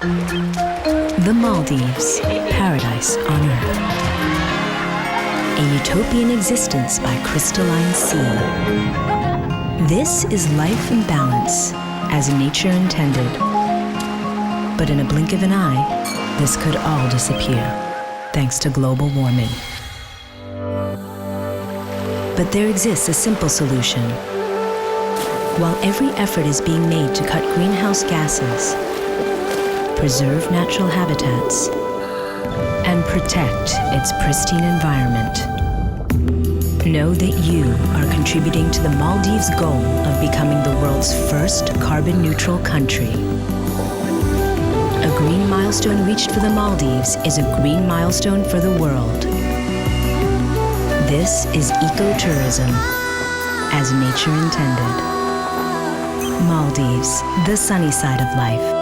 The Maldives, paradise on earth. A utopian existence by crystalline sea. This is life in balance, as nature intended. But in a blink of an eye, this could all disappear, thanks to global warming. But there exists a simple solution. While every effort is being made to cut greenhouse gases, preserve natural habitats, and protect its pristine environment, know that you are contributing to the Maldives' goal of becoming the world's first carbon-neutral country. A green milestone reached for the Maldives is a green milestone for the world. This is ecotourism, as nature intended. Maldives, the sunny side of life.